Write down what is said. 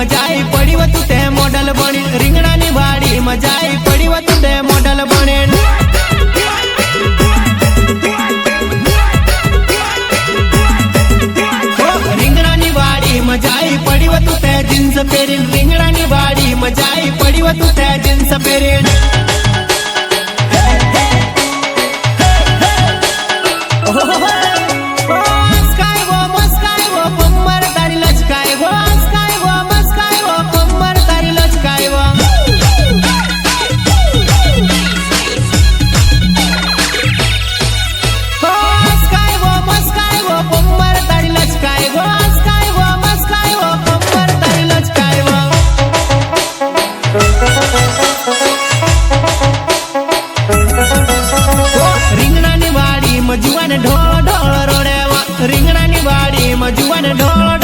मजाई पड़ी व तू ते मॉडल बनी रिंगणानी वाड़ी मजाई पड़ी व तू ते मॉडल बनी रिंगणानी वाड़ी मजाई पड़ी व तू ते जीन्स पेरीन रिंगणानी वाड़ी मजाई पड़ी व तू ते जीन्स पेरीन रिंगणानी वाड़ी मजुआन ढोल ढोल रोड़े रिंगणानी वाड़ी मजुआन ढोल